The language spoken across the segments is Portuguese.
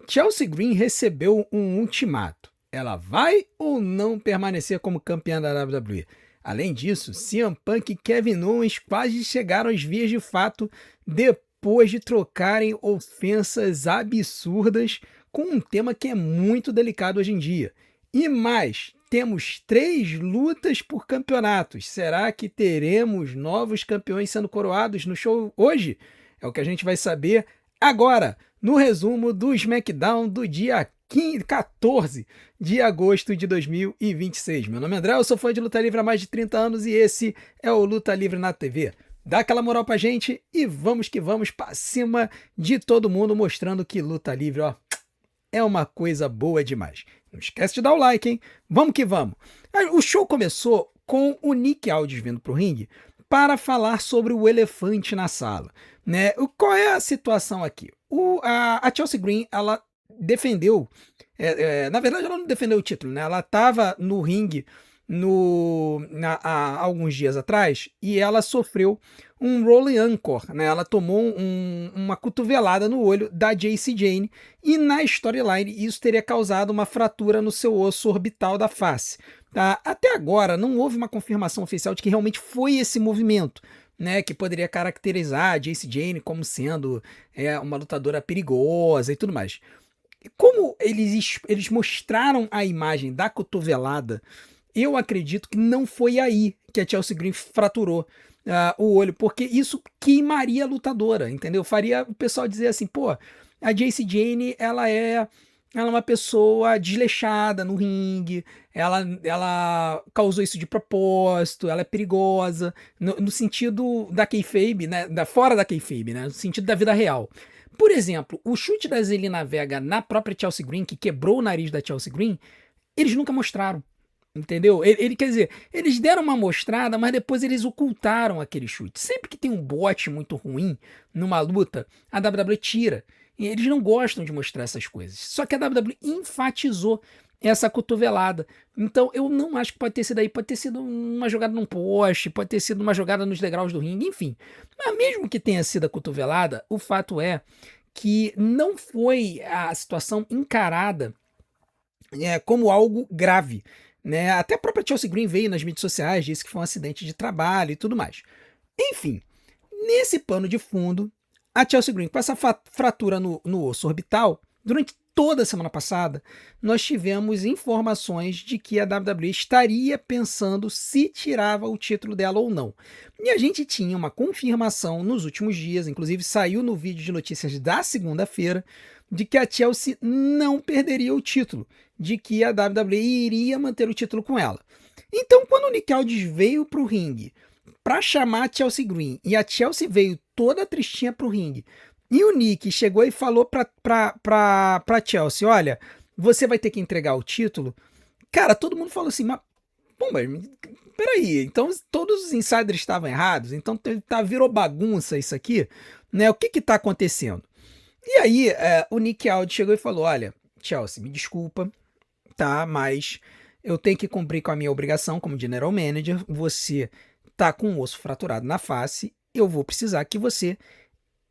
Chelsea Green recebeu um ultimato. Ela vai ou não permanecer como campeã da WWE? Além disso, CM Punk e Kevin Owens quase chegaram às vias de fato depois de trocarem ofensas absurdas com um tema que é muito delicado hoje em dia. E mais, temos 3 lutas por campeonatos. Será que teremos novos campeões sendo coroados no show hoje? É o que a gente vai saber agora, no resumo do SmackDown do dia 14 de agosto de 2026. Meu nome é André, eu sou fã de luta livre há mais de 30 anos e esse é o Luta Livre na TV. Dá aquela moral pra gente e vamos que vamos pra cima de todo mundo, mostrando que luta livre, ó, é uma coisa boa demais. Não esquece de dar o like, hein? Vamos que vamos. O show começou com o Nick Aldis vindo pro ringue para falar sobre o elefante na sala, né? Qual é a situação aqui? A Chelsea Green, ela defendeu, na verdade ela não defendeu o título, né? Ela estava no ringue há alguns dias atrás e ela sofreu um rolling ankle, né? Ela tomou uma cotovelada no olho da Jacy Jayne e na storyline isso teria causado uma fratura no seu osso orbital da face. Tá? Até agora não houve uma confirmação oficial de que realmente foi esse movimento, né, que poderia caracterizar a Jacy Jayne como sendo uma lutadora perigosa e tudo mais. Como eles mostraram a imagem da cotovelada, eu acredito que não foi aí que a Chelsea Green fraturou o olho, porque isso queimaria a lutadora, entendeu? Faria o pessoal dizer assim, pô, a Jacy Jayne, ela é uma pessoa desleixada no ringue, ela causou isso de propósito, ela é perigosa, no sentido da kayfabe, né, fora da kayfabe, né, no sentido da vida real. Por exemplo, o chute da Zelina Vega na própria Chelsea Green, que quebrou o nariz da Chelsea Green, eles nunca mostraram. Entendeu? Quer dizer, eles deram uma mostrada, mas depois eles ocultaram aquele chute. Sempre que tem um bote muito ruim numa luta, a WWE tira. E eles não gostam de mostrar essas coisas. Só que a WWE enfatizou essa cotovelada. Então eu não acho que pode ter sido aí. Pode ter sido uma jogada num poste, pode ter sido uma jogada nos degraus do ringue, enfim. Mas mesmo que tenha sido a cotovelada, o fato é que não foi a situação encarada como algo grave. Né? Até a própria Chelsea Green veio nas mídias sociais, disse que foi um acidente de trabalho e tudo mais. Enfim, nesse pano de fundo, a Chelsea Green, com essa fratura no osso orbital, durante toda a semana passada, nós tivemos informações de que a WWE estaria pensando se tirava o título dela ou não. E a gente tinha uma confirmação nos últimos dias, inclusive saiu no vídeo de notícias da segunda-feira, de que a Chelsea não perderia o título, de que a WWE iria manter o título com ela. Então, quando o Nick Aldis veio para o ringue para chamar a Chelsea Green e a Chelsea veio toda tristinha pro ringue e o Nick chegou e falou pra Chelsea, olha, você vai ter que entregar o título, cara, todo mundo falou assim, mas, pô, mas peraí, então todos os insiders estavam errados, então virou bagunça isso aqui, né, o que tá acontecendo? E aí, o Nick Aldis chegou e falou, olha, Chelsea, me desculpa, tá, mas eu tenho que cumprir com a minha obrigação como general manager, você tá com um osso fraturado na face, eu vou precisar que você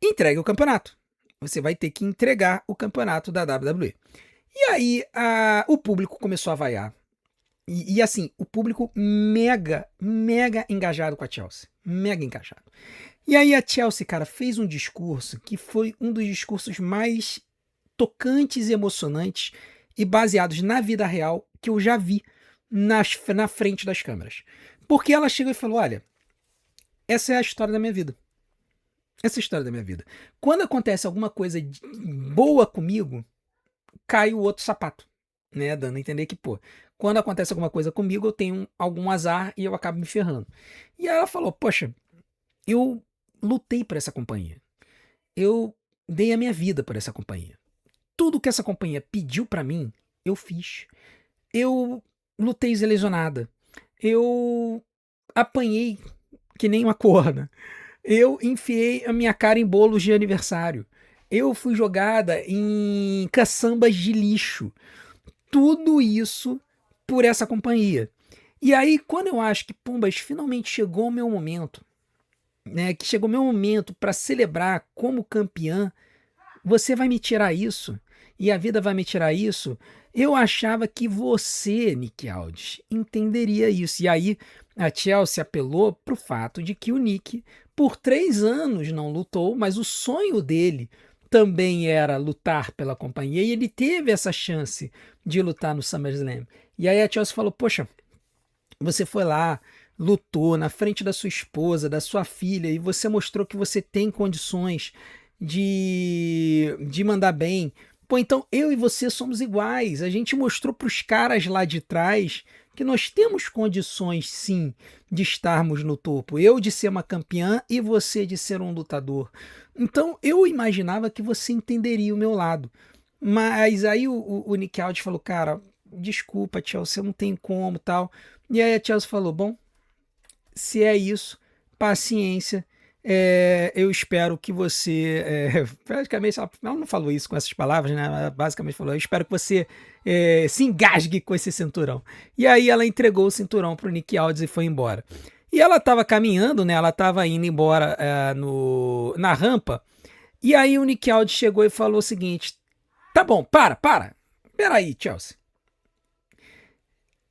entregue o campeonato. Você vai ter que entregar o campeonato da WWE. E aí o público começou a vaiar. E assim, o público mega engajado com a Chelsea. Mega engajado. E aí a Chelsea, cara, fez um discurso que foi um dos discursos mais tocantes e emocionantes e baseados na vida real que eu já vi na frente das câmeras. Porque ela chegou e falou, olha, essa é a história da minha vida. Essa é a história da minha vida. Quando acontece alguma coisa boa comigo, cai o outro sapato. Né? Dando a entender que, pô, quando acontece alguma coisa comigo, eu tenho algum azar e eu acabo me ferrando. E aí ela falou, poxa, eu lutei por essa companhia. Eu dei a minha vida por essa companhia. Tudo que essa companhia pediu pra mim, eu fiz. Eu lutei lesionada. Eu apanhei que nem uma corna. Eu enfiei a minha cara em bolos de aniversário. Eu fui jogada em caçambas de lixo. Tudo isso por essa companhia. E aí, quando eu acho que, pumbas, finalmente chegou o meu momento, né? Que chegou o meu momento para celebrar como campeã, você vai me tirar isso? E a vida vai me tirar isso? Eu achava que você, Nick Aldis, entenderia isso. E aí a Chelsea apelou para o fato de que o Nick, por 3 anos, não lutou, mas o sonho dele também era lutar pela companhia e ele teve essa chance de lutar no SummerSlam. E aí a Chelsea falou: poxa, você foi lá, lutou na frente da sua esposa, da sua filha, e você mostrou que você tem condições de mandar bem. Pô, então eu e você somos iguais. A gente mostrou para os caras lá de trás que nós temos condições, sim, de estarmos no topo. Eu de ser uma campeã e você de ser um lutador. Então eu imaginava que você entenderia o meu lado. Mas aí o Nick Aldis falou: cara, desculpa, Chelsea, eu não tenho como, tal. E aí a Chelsea falou: bom, se é isso, paciência. Eu espero que você. Praticamente, ela não falou isso com essas palavras, né? Ela basicamente falou: eu espero que você se engasgue com esse cinturão. E aí ela entregou o cinturão pro Nick Aldis e foi embora. E ela estava caminhando, né? Ela estava indo embora na rampa. E aí o Nick Aldis chegou e falou o seguinte: tá bom, para. Peraí, Chelsea.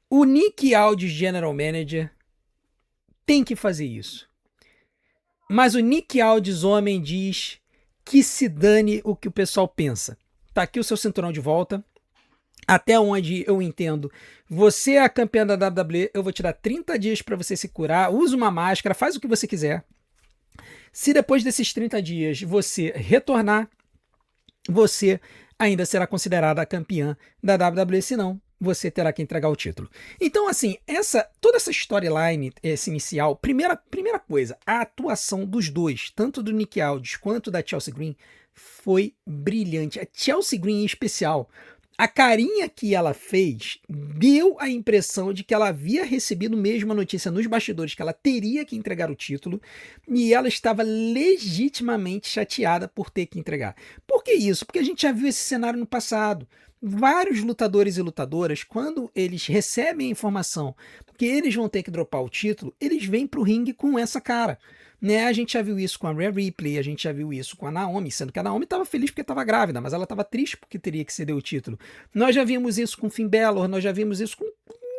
O Nick Aldis, General Manager, tem que fazer isso. Mas o Nick Aldis, homem, diz que se dane o que o pessoal pensa. Tá aqui o seu cinturão de volta. Até onde eu entendo, você é a campeã da WWE, eu vou te dar 30 dias para você se curar, usa uma máscara, faz o que você quiser. Se depois desses 30 dias você retornar, você ainda será considerada a campeã da WWE, senão você terá que entregar o título. Então, assim, toda essa storyline, esse inicial, primeira coisa, a atuação dos dois, tanto do Nick Aldis quanto da Chelsea Green, foi brilhante. A Chelsea Green em especial, a carinha que ela fez deu a impressão de que ela havia recebido mesmo a notícia nos bastidores que ela teria que entregar o título e ela estava legitimamente chateada por ter que entregar. Por que isso? Porque a gente já viu esse cenário no passado. Vários lutadores e lutadoras, quando eles recebem a informação que eles vão ter que dropar o título, eles vêm pro ringue com essa cara. Né? A gente já viu isso com a Rhea Ripley, a gente já viu isso com a Naomi, sendo que a Naomi estava feliz porque estava grávida, mas ela estava triste porque teria que ceder o título. Nós já vimos isso com Finn Balor, nós já vimos isso com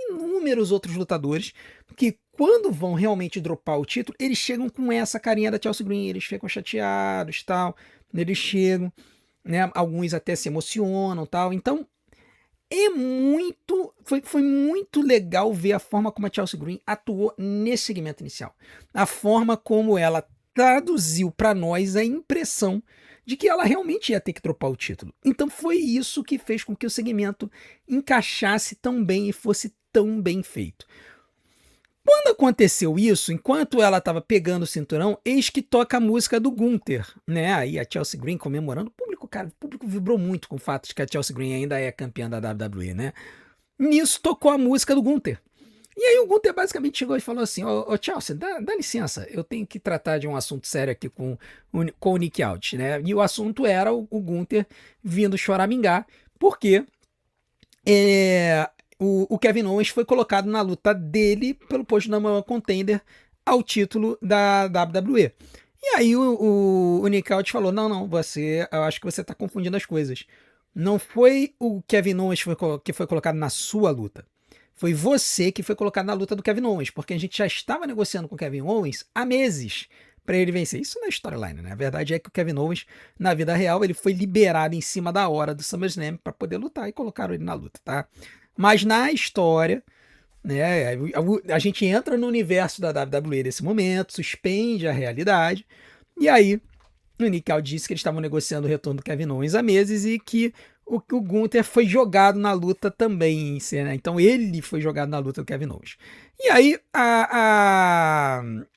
inúmeros outros lutadores que quando vão realmente dropar o título, eles chegam com essa carinha da Chelsea Green, eles ficam chateados, tal, eles chegam, né? Alguns até se emocionam, tal. Então foi muito legal ver a forma como a Chelsea Green atuou nesse segmento inicial. A forma como ela traduziu para nós a impressão de que ela realmente ia ter que dropar o título. Então foi isso que fez com que o segmento encaixasse tão bem e fosse tão bem feito. Quando aconteceu isso, enquanto ela estava pegando o cinturão, eis que toca a música do Gunther, né? Aí a Chelsea Green comemorando. O público vibrou muito com o fato de que a Chelsea Green ainda é campeã da WWE, né? Nisso tocou a música do Gunther. E aí o Gunther basicamente chegou e falou assim: ô Chelsea, dá licença, eu tenho que tratar de um assunto sério aqui com o Nick Aldis, né? E o assunto era o Gunther vindo choramingar, porque o Kevin Owens foi colocado na luta dele pelo posto de number one contender ao título da WWE. E aí o Nick Aldis falou: não, eu acho que você está confundindo as coisas. Não foi o Kevin Owens que foi colocado na sua luta. Foi você que foi colocado na luta do Kevin Owens, porque a gente já estava negociando com o Kevin Owens há meses para ele vencer. Isso não é storyline, né? A verdade é que o Kevin Owens, na vida real, ele foi liberado em cima da hora do SummerSlam para poder lutar e colocaram ele na luta, tá? Mas na história, né, a gente entra no universo da WWE nesse momento, suspende a realidade, e aí o Nick Aldis disse que eles estavam negociando o retorno do Kevin Owens há meses e que o Gunther foi jogado na luta também, né? Então ele foi jogado na luta do Kevin Owens. E aí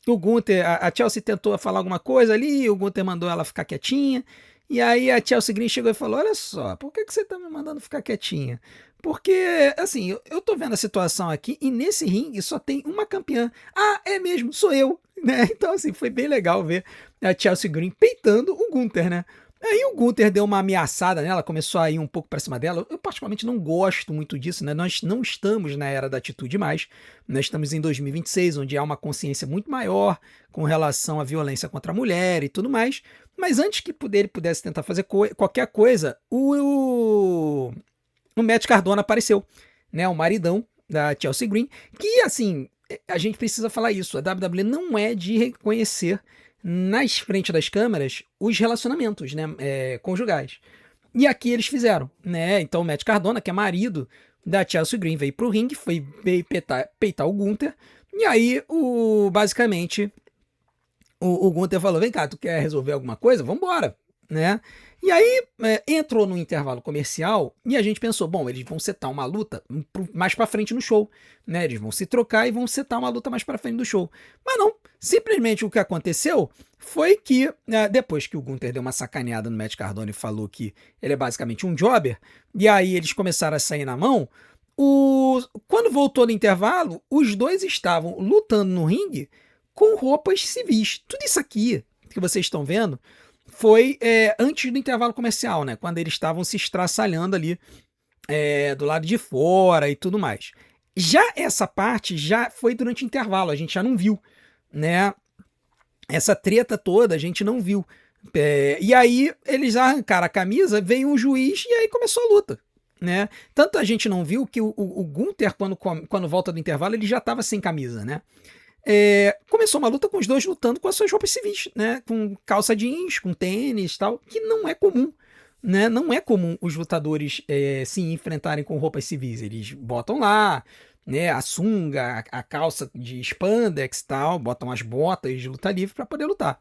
o Gunther, a Chelsea tentou falar alguma coisa ali, o Gunther mandou ela ficar quietinha, e aí a Chelsea Green chegou e falou: olha só, por que você tá me mandando ficar quietinha? Porque, assim, eu tô vendo a situação aqui e nesse ringue só tem uma campeã. Ah, é mesmo, sou eu, né? Então, assim, foi bem legal ver a Chelsea Green peitando o Gunther, né? Aí o Gunther deu uma ameaçada nela, começou a ir um pouco pra cima dela. Eu particularmente não gosto muito disso, né? Nós não estamos na era da atitude mais. Nós estamos em 2026, onde há uma consciência muito maior com relação à violência contra a mulher e tudo mais. Mas antes que ele pudesse tentar fazer qualquer coisa, o Matt Cardona apareceu, né? O maridão da Chelsea Green, que assim, a gente precisa falar isso. A WWE não é de reconhecer nas frente das câmeras os relacionamentos, né, conjugais. E aqui eles fizeram, né? Então o Matt Cardona, que é marido da Chelsea Green, veio pro ringue, veio peitar o Gunther. E aí, basicamente, o Gunther falou: vem cá, tu quer resolver alguma coisa? Vambora, né? E aí entrou no intervalo comercial e a gente pensou: bom, eles vão setar uma luta mais pra frente no show, né? Eles vão se trocar e vão setar uma luta mais pra frente do show. Mas não, simplesmente o que aconteceu foi que, depois que o Gunther deu uma sacaneada no Matt Cardona e falou que ele é basicamente um jobber, e aí eles começaram a sair na mão, quando voltou no intervalo, os dois estavam lutando no ringue com roupas civis. Tudo isso aqui que vocês estão vendo foi antes do intervalo comercial, né? Quando eles estavam se estraçalhando ali do lado de fora e tudo mais. Já essa parte já foi durante o intervalo, a gente já não viu, né? Essa treta toda a gente não viu. E aí eles arrancaram a camisa, veio um juiz e aí começou a luta. Né? Tanto a gente não viu que o Gunther, quando volta do intervalo, ele já estava sem camisa, né? Começou uma luta com os dois lutando com as suas roupas civis, né? Com calça jeans, com tênis e tal, que não é comum. Né? Não é comum os lutadores se enfrentarem com roupas civis. Eles botam lá, né, a sunga, a calça de spandex e tal, botam as botas de luta livre para poder lutar.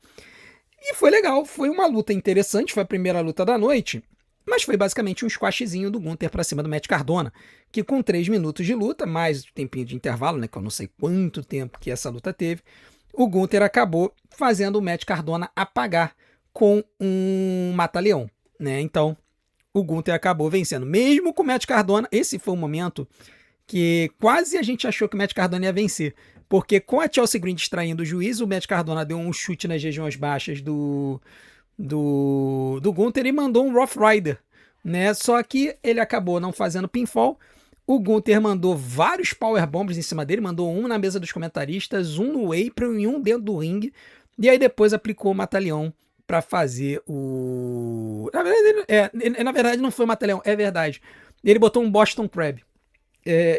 E foi legal, foi uma luta interessante, foi a primeira luta da noite, mas foi basicamente um squashzinho do Gunther para cima do Matt Cardona, que com 3 minutos de luta, mais o tempinho de intervalo, né, que eu não sei quanto tempo que essa luta teve, o Gunther acabou fazendo o Matt Cardona apagar com um mata-leão, né? Então, o Gunther acabou vencendo. Mesmo com o Matt Cardona, esse foi o momento que quase a gente achou que o Matt Cardona ia vencer. Porque com a Chelsea Green distraindo o juiz, o Matt Cardona deu um chute nas regiões baixas do Gunther e mandou um Rough Rider, né? Só que ele acabou não fazendo pinfall. O Gunther mandou vários powerbombs em cima dele, mandou um na mesa dos comentaristas, um no apron e um dentro do ringue. E aí depois aplicou o mata-leão para fazer o... Na verdade não foi o mata-leão, é verdade. Ele botou um Boston Crab.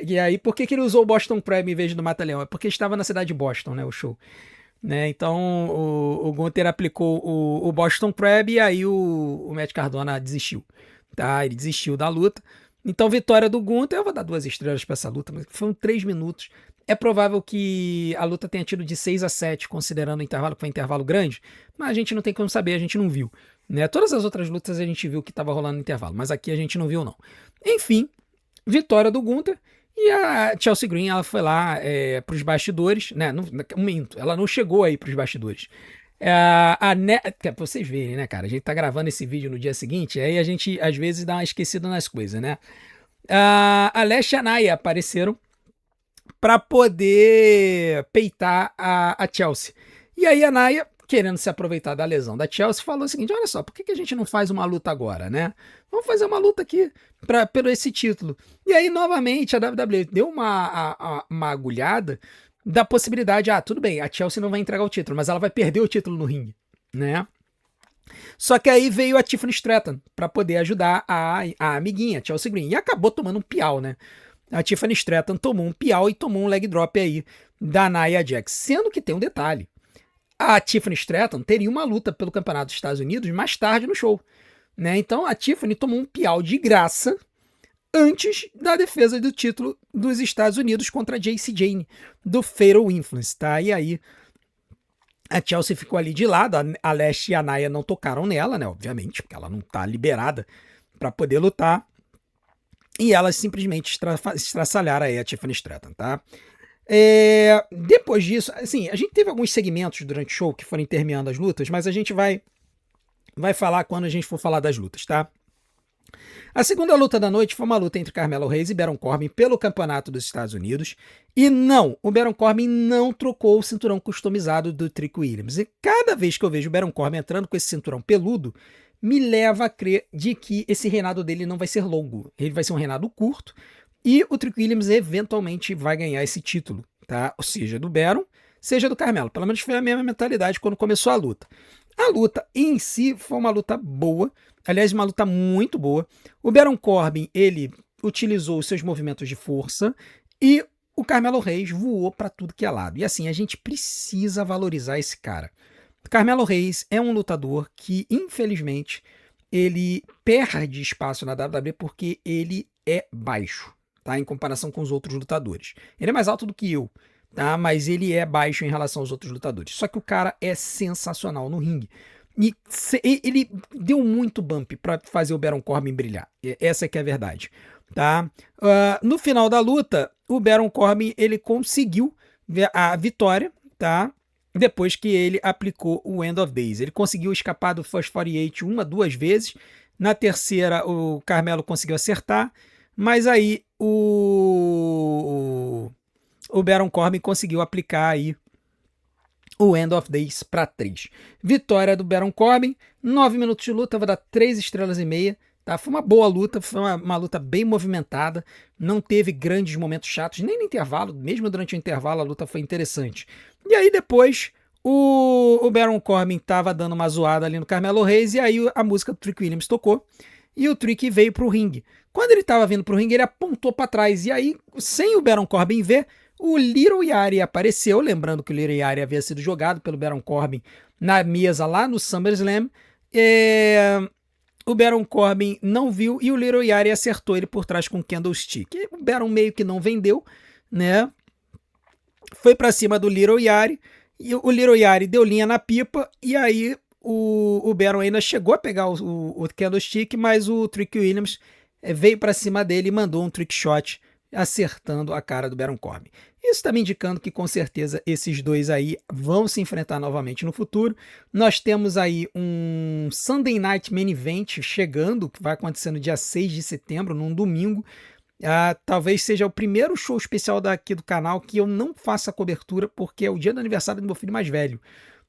E aí, por que ele usou o Boston Crab em vez do mata-leão? É porque estava na cidade de Boston, né, o show. Né? Então o Gunther aplicou o Boston Crab e aí o Matt Cardona desistiu. Tá? Ele desistiu da luta. Então, vitória do Gunther. Eu vou dar 2 estrelas para essa luta, mas foram 3 minutos. É provável que a luta tenha tido de 6-7, considerando o intervalo, que foi um intervalo grande, mas a gente não tem como saber, a gente não viu. Né? Todas as outras lutas a gente viu que estava rolando no intervalo, mas aqui a gente não viu, não. Enfim, vitória do Gunther. E a Chelsea Green, ela foi lá para os bastidores, né? Ela não chegou aí para os bastidores. Pra vocês verem, né, cara? A gente tá gravando esse vídeo no dia seguinte, aí a gente às vezes dá uma esquecida nas coisas, né? A Lash e a Nia apareceram para poder peitar a Chelsea. E aí a Nia, querendo se aproveitar da lesão da Chelsea, falou o seguinte: olha só, por que a gente não faz uma luta agora, né? Vamos fazer uma luta aqui pelo esse título. E aí, novamente, a WWE deu uma agulhada da possibilidade, tudo bem, a Chelsea não vai entregar o título, mas ela vai perder o título no ringue, né? Só que aí veio a Tiffany Stratton para poder ajudar a amiguinha, Chelsea Green, e acabou tomando um piau, né? A Tiffany Stratton tomou um piau e tomou um leg drop aí da Nia Jax, sendo que tem um detalhe. A Tiffany Stratton teria uma luta pelo Campeonato dos Estados Unidos mais tarde no show, né? Então a Tiffany tomou um piau de graça antes da defesa do título dos Estados Unidos contra a Jacy Jayne, do Fatal Influence, tá? E aí a Chelsea ficou ali de lado, a Lash e a Nia não tocaram nela, né? Obviamente, porque ela não tá liberada para poder lutar. E elas simplesmente estraçalharam aí a Tiffany Stratton, tá? Depois disso, assim, a gente teve alguns segmentos durante o show que foram intermeando as lutas, mas a gente vai falar quando a gente for falar das lutas, tá? A segunda luta da noite foi uma luta entre Carmelo Hayes e Baron Corbin pelo Campeonato dos Estados Unidos. E não, o Baron Corbin não trocou o cinturão customizado do Trick Williams. E cada vez que eu vejo o Baron Corbin entrando com esse cinturão peludo, me leva a crer de que esse reinado dele não vai ser longo. Ele vai ser um reinado curto e o Trick Williams eventualmente vai ganhar esse título, tá? Ou seja, do Baron, seja do Carmelo. Pelo menos foi a mesma mentalidade quando começou a luta. A luta em si foi uma luta boa, aliás, uma luta muito boa. O Baron Corbin, ele utilizou os seus movimentos de força e o Carmelo Reis voou para tudo que é lado. E assim, a gente precisa valorizar esse cara. Carmelo Reis é um lutador que, infelizmente, ele perde espaço na WWE porque ele é baixo, tá? Em comparação com os outros lutadores. Ele é mais alto do que eu, tá? Mas ele é baixo em relação aos outros lutadores. Só que o cara é sensacional no ringue. E ele deu muito bump para fazer o Baron Corbin brilhar. Essa é que é a verdade, tá? No final da luta, o Baron Corbin ele conseguiu a vitória, tá? Depois que ele aplicou o End of Days. Ele conseguiu escapar do First 48 duas vezes. Na terceira, o Carmelo conseguiu acertar. Mas aí o Baron Corbin conseguiu aplicar aí o End of Days para 3. Vitória do Baron Corbin. 9 minutos de luta, vai dar 3 estrelas e meia. Tá? Foi uma boa luta, foi uma luta bem movimentada, não teve grandes momentos chatos, nem no intervalo, mesmo durante o intervalo a luta foi interessante. E aí depois o Baron Corbin estava dando uma zoada ali no Carmelo Reis e aí a música do Trick Williams tocou e o Trick veio pro ringue. Quando ele estava vindo pro ringue, ele apontou para trás e aí, sem o Baron Corbin ver, o Little Yari apareceu, lembrando que o Little Yari havia sido jogado pelo Baron Corbin na mesa lá no SummerSlam. O Baron Corbin não viu e o Little Yari acertou ele por trás com o Candlestick. O Baron meio que não vendeu, né? Foi pra cima do Little Yari e o Little Yari deu linha na pipa e aí o Baron ainda chegou a pegar o Candlestick, mas o Trick Williams veio pra cima dele e mandou um trick shot acertando a cara do Baron Corbin. Isso está me indicando que com certeza esses dois aí vão se enfrentar novamente no futuro. Nós temos aí um Sunday Night Main Event chegando, que vai acontecer no dia 6 de setembro, num domingo. Talvez seja o primeiro show especial daqui do canal que eu não faça cobertura, porque é o dia do aniversário do meu filho mais velho.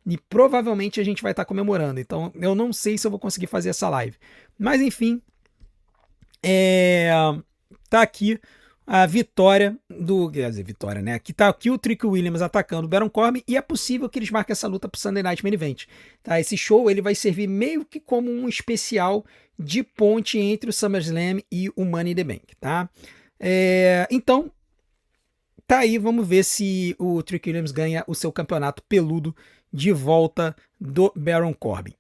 E provavelmente a gente vai estar comemorando. Então eu não sei se eu vou conseguir fazer essa live. Mas enfim, tá aqui a vitória do... Quer dizer, vitória, né? Aqui tá aqui o Trick Williams atacando o Baron Corbin e é possível que eles marquem essa luta pro Sunday Night Main Event. Tá? Esse show ele vai servir meio que como um especial de ponte entre o SummerSlam e o Money in the Bank, tá? Então, tá aí, vamos ver se o Trick Williams ganha o seu campeonato peludo de volta do Baron Corbin.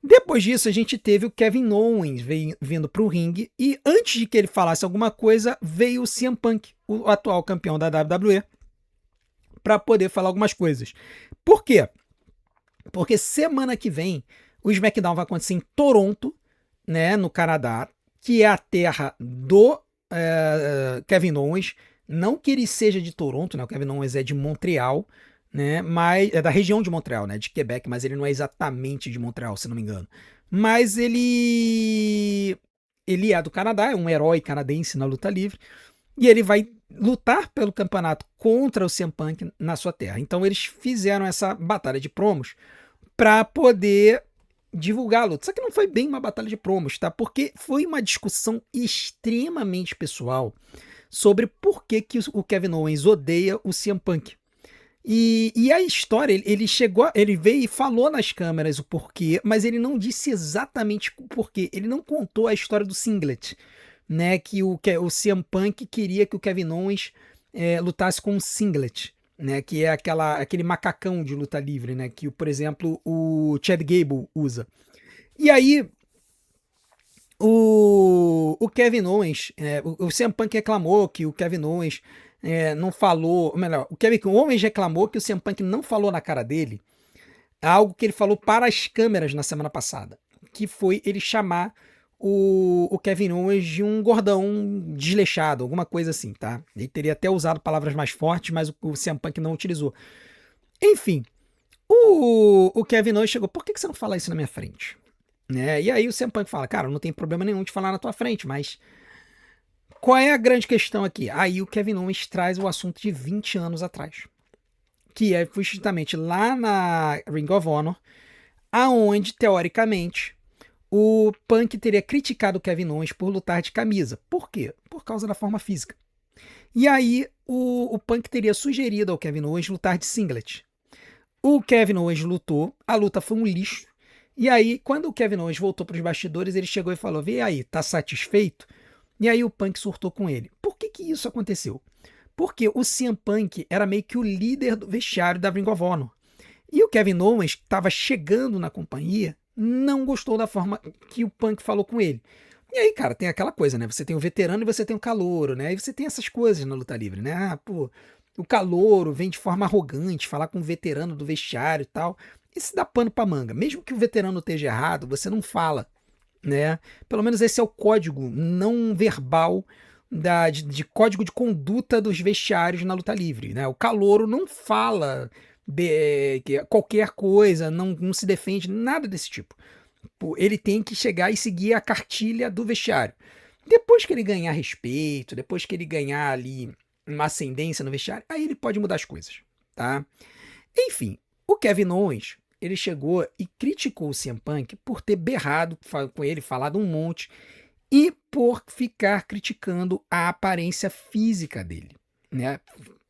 Depois disso, a gente teve o Kevin Owens vindo para o ringue e antes de que ele falasse alguma coisa, veio o CM Punk, o atual campeão da WWE, para poder falar algumas coisas. Por quê? Porque semana que vem o SmackDown vai acontecer em Toronto, né, no Canadá, que é a terra do Kevin Owens. Não que ele seja de Toronto, né? O Kevin Owens é de Montreal, né? Mas é da região de Montreal, né? De Quebec, mas ele não é exatamente de Montreal, se não me engano. Mas ele é do Canadá, é um herói canadense na luta livre e ele vai lutar pelo campeonato contra o CM Punk na sua terra. Então eles fizeram essa batalha de promos para poder divulgar a luta. Só que não foi bem uma batalha de promos, tá? Porque foi uma discussão extremamente pessoal sobre por que o Kevin Owens odeia o CM Punk. E a história, ele veio e falou nas câmeras o porquê, mas ele não disse exatamente o porquê. Ele não contou a história do singlet, né? Que o CM Punk queria que o Kevin Owens lutasse com um singlet, né? Que é aquele macacão de luta livre, né? Que, por exemplo, o Chad Gable usa. E aí, o Kevin Owens, o CM Punk reclamou que o Kevin Owens não falou, melhor, o Kevin Owens reclamou que o CM Punk não falou na cara dele algo que ele falou para as câmeras na semana passada, que foi ele chamar o Kevin Owens de um gordão desleixado, alguma coisa assim, tá? Ele teria até usado palavras mais fortes, mas o CM Punk não utilizou. Enfim, o Kevin Owens chegou, por que você não fala isso na minha frente? E aí o CM Punk fala, cara, não tem problema nenhum de falar na tua frente, mas qual é a grande questão aqui? Aí o Kevin Owens traz o assunto de 20 anos atrás, que foi justamente lá na Ring of Honor, aonde, teoricamente, o Punk teria criticado o Kevin Owens por lutar de camisa. Por quê? Por causa da forma física. E aí o Punk teria sugerido ao Kevin Owens lutar de singlet. O Kevin Owens lutou, a luta foi um lixo. E aí, quando o Kevin Owens voltou para os bastidores, ele chegou e falou: "Vê aí, tá satisfeito?" E aí o Punk surtou com ele. Por que que isso aconteceu? Porque o CM Punk era meio que o líder do vestiário da Ring of Honor. E o Kevin Owens, que estava chegando na companhia, não gostou da forma que o Punk falou com ele. E aí, cara, tem aquela coisa, né? Você tem o veterano e você tem o calouro, né? E você tem essas coisas na luta livre, né? Ah, pô, o calouro vem de forma arrogante, falar com o veterano do vestiário e tal. Isso dá pano pra manga. Mesmo que o veterano esteja errado, você não fala, né? Pelo menos esse é o código não verbal de código de conduta dos vestiários na luta livre, né? O calouro não fala qualquer coisa, não se defende, nada desse tipo. Ele tem que chegar e seguir a cartilha do vestiário. Depois que ele ganhar respeito, depois que ele ganhar ali uma ascendência no vestiário, aí ele pode mudar as coisas, tá? Enfim, o Kevin Owens, ele chegou e criticou o CM Punk por ter berrado com ele, falado um monte, e por ficar criticando a aparência física dele, né?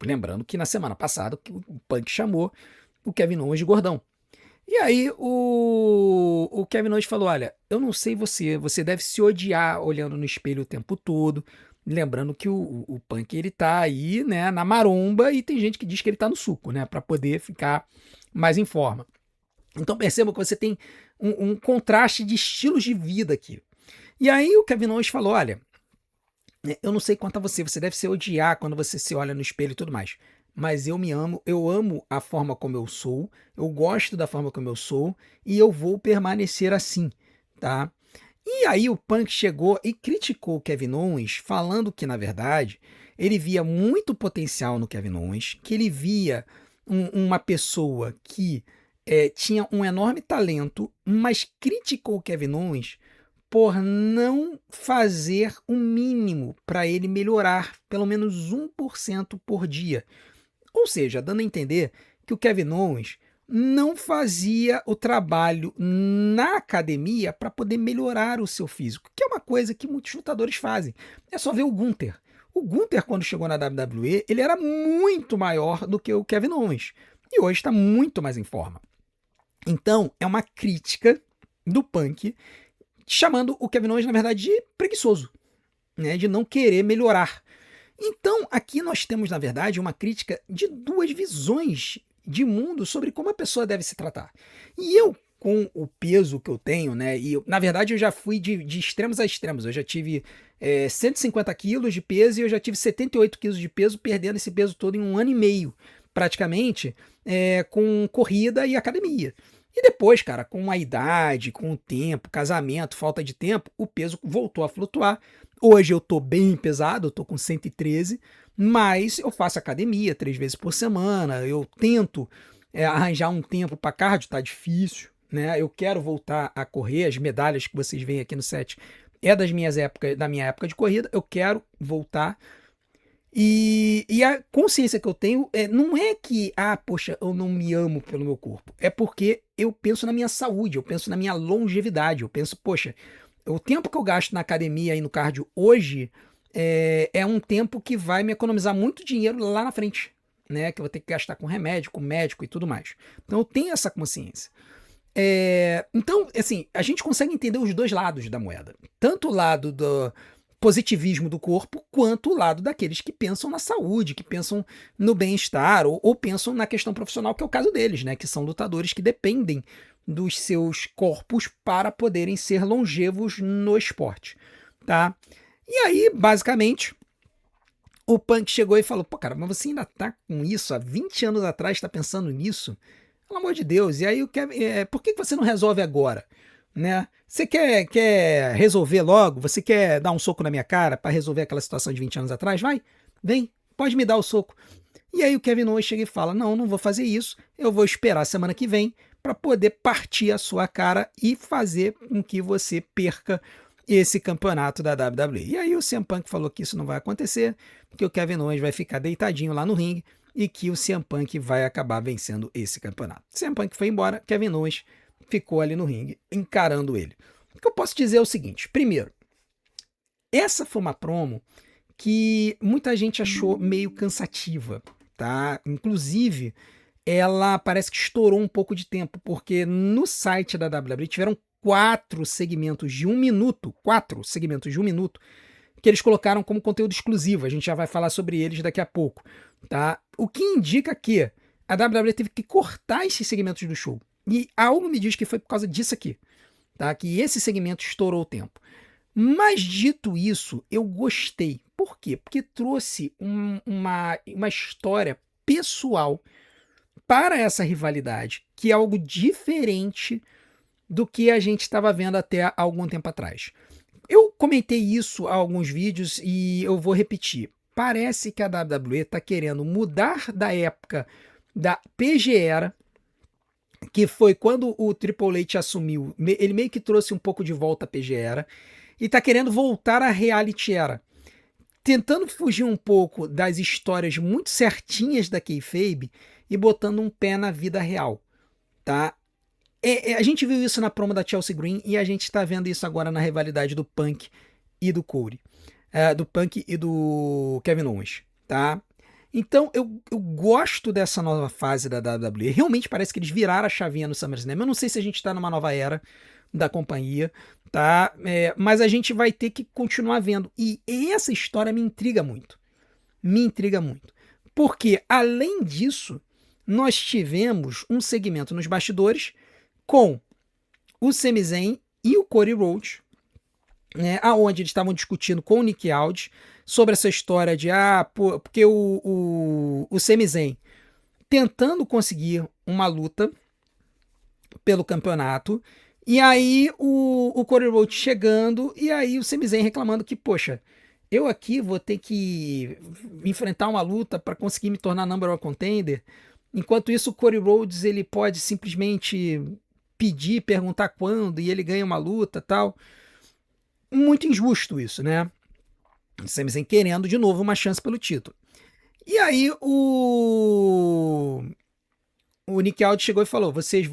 Lembrando que na semana passada o Punk chamou o Kevin Owens de gordão. E aí o Kevin Owens falou: "Olha, eu não sei você deve se odiar olhando no espelho o tempo todo." Lembrando que o Punk ele tá aí, né, na maromba, e tem gente que diz que ele tá no suco, né, para poder ficar mais em forma. Então perceba que você tem um contraste de estilos de vida aqui. E aí o Kevin Owens falou: "Olha, eu não sei quanto a você deve se odiar quando você se olha no espelho e tudo mais. Mas eu me amo, eu amo a forma como eu sou, eu gosto da forma como eu sou e eu vou permanecer assim, tá?" E aí o Punk chegou e criticou o Kevin Owens, falando que, na verdade, ele via muito potencial no Kevin Owens, que ele via uma pessoa que tinha um enorme talento, mas criticou o Kevin Owens por não fazer o mínimo para ele melhorar pelo menos 1% por dia. Ou seja, dando a entender que o Kevin Owens não fazia o trabalho na academia para poder melhorar o seu físico, que é uma coisa que muitos lutadores fazem. É só ver o Gunther. O Gunther, quando chegou na WWE, ele era muito maior do que o Kevin Owens. E hoje está muito mais em forma. Então, é uma crítica do Punk chamando o Kevin Owens, na verdade, de preguiçoso, né, de não querer melhorar. Então, aqui nós temos, na verdade, uma crítica de duas visões de mundo sobre como a pessoa deve se tratar. E eu, com o peso que eu tenho, né, e na verdade eu já fui de extremos a extremos. Eu já tive 150 quilos de peso e eu já tive 78 quilos de peso, perdendo esse peso todo em 1 ano e meio, praticamente, com corrida e academia. E depois, cara, com a idade, com o tempo, casamento, falta de tempo, o peso voltou a flutuar. Hoje eu tô bem pesado, eu tô com 113, mas eu faço academia 3 vezes por semana, eu tento arranjar um tempo para cardio, tá difícil, né? Eu quero voltar a correr, as medalhas que vocês veem aqui no set é da minha época de corrida, eu quero voltar. E a consciência que eu tenho não é que, poxa, eu não me amo pelo meu corpo. É porque eu penso na minha saúde, eu penso na minha longevidade. Eu penso, poxa, o tempo que eu gasto na academia e no cardio hoje é um tempo que vai me economizar muito dinheiro lá na frente, né? Que eu vou ter que gastar com remédio, com médico e tudo mais. Então eu tenho essa consciência. Então, assim, a gente consegue entender os dois lados da moeda. Tanto o lado do positivismo do corpo, quanto o lado daqueles que pensam na saúde, que pensam no bem-estar, ou pensam na questão profissional, que é o caso deles, né? Que são lutadores que dependem dos seus corpos para poderem ser longevos no esporte, tá? E aí, basicamente, o Punk chegou e falou: "Pô, cara, mas você ainda tá com isso? Há 20 anos atrás tá pensando nisso? Pelo amor de Deus." E aí, por que você não resolve agora? Né? Você quer resolver logo? Você quer dar um soco na minha cara para resolver aquela situação de 20 anos atrás? Vai, vem, pode me dar o soco. E aí o Kevin Owens chega e fala: "Não vou fazer isso, eu vou esperar a semana que vem para poder partir a sua cara e fazer com que você perca esse campeonato da WWE." E aí o CM Punk falou que isso não vai acontecer, que o Kevin Owens vai ficar deitadinho lá no ringue e que o CM Punk vai acabar vencendo esse campeonato. O CM Punk foi embora, Kevin Owens ficou ali no ringue encarando ele. O que eu posso dizer é o seguinte: primeiro, essa foi uma promo que muita gente achou meio cansativa, tá? Inclusive, ela parece que estourou um pouco de tempo, porque no site da WWE tiveram 4 segmentos de 1 minuto, que eles colocaram como conteúdo exclusivo. A gente já vai falar sobre eles daqui a pouco, tá? O que indica que a WWE teve que cortar esses segmentos do show. E algo me diz que foi por causa disso aqui, tá? Que esse segmento estourou o tempo. Mas dito isso, eu gostei. Por quê? Porque trouxe uma história pessoal para essa rivalidade, que é algo diferente do que a gente estava vendo até há algum tempo atrás. Eu comentei isso há alguns vídeos e eu vou repetir. Parece que a WWE está querendo mudar da época da PG Era, que foi quando o Triple H assumiu. Ele meio que trouxe um pouco de volta a PG Era e está querendo voltar à Reality Era, tentando fugir um pouco das histórias muito certinhas da kayfabe e botando um pé na vida real, tá? A gente viu isso na promo da Chelsea Green e a gente está vendo isso agora na rivalidade do Punk e do Cody. Do Punk e do Kevin Owens, tá? Então eu gosto dessa nova fase da WWE. Realmente parece que eles viraram a chavinha no SummerSlam. Eu não sei se a gente está numa nova era da companhia, tá? Mas a gente vai ter que continuar vendo. E essa história me intriga muito. Me intriga muito. Porque, além disso, nós tivemos um segmento nos bastidores com o Sami Zayn e o Cody Rhodes, né, aonde eles estavam discutindo com o Nick Aldis sobre essa história de porque o Sami Zayn tentando conseguir uma luta pelo campeonato, e aí o Cody Rhodes chegando, e aí o Sami Zayn reclamando que, poxa, eu aqui vou ter que enfrentar uma luta para conseguir me tornar number one contender, enquanto isso o Cody Rhodes ele pode simplesmente pedir, perguntar quando, e ele ganha uma luta tal. Muito injusto isso, né? O Sami Zayn querendo de novo uma chance pelo título. E aí o Nick Aldis chegou e falou: vocês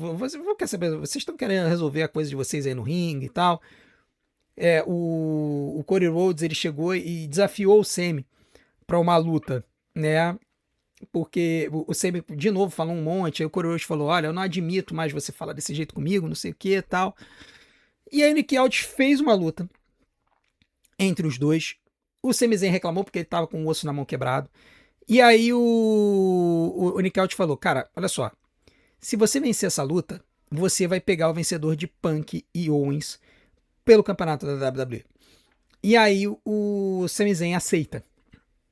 quer saber, vocês estão querendo resolver a coisa de vocês aí no ringue e tal. O Cody Rhodes ele chegou e desafiou o Sami para uma luta, né? Porque o Sami de novo falou um monte, aí o Cody Rhodes falou: olha, eu não admito mais você falar desse jeito comigo, não sei o que e tal. E aí o Nick Aldis fez uma luta entre os dois. O Sami Zayn reclamou porque ele tava com o osso na mão quebrado. E aí o Nick Aldis falou: cara, olha só, se você vencer essa luta, você vai pegar o vencedor de Punk e Owens pelo campeonato da WWE. E aí o Sami Zayn aceita,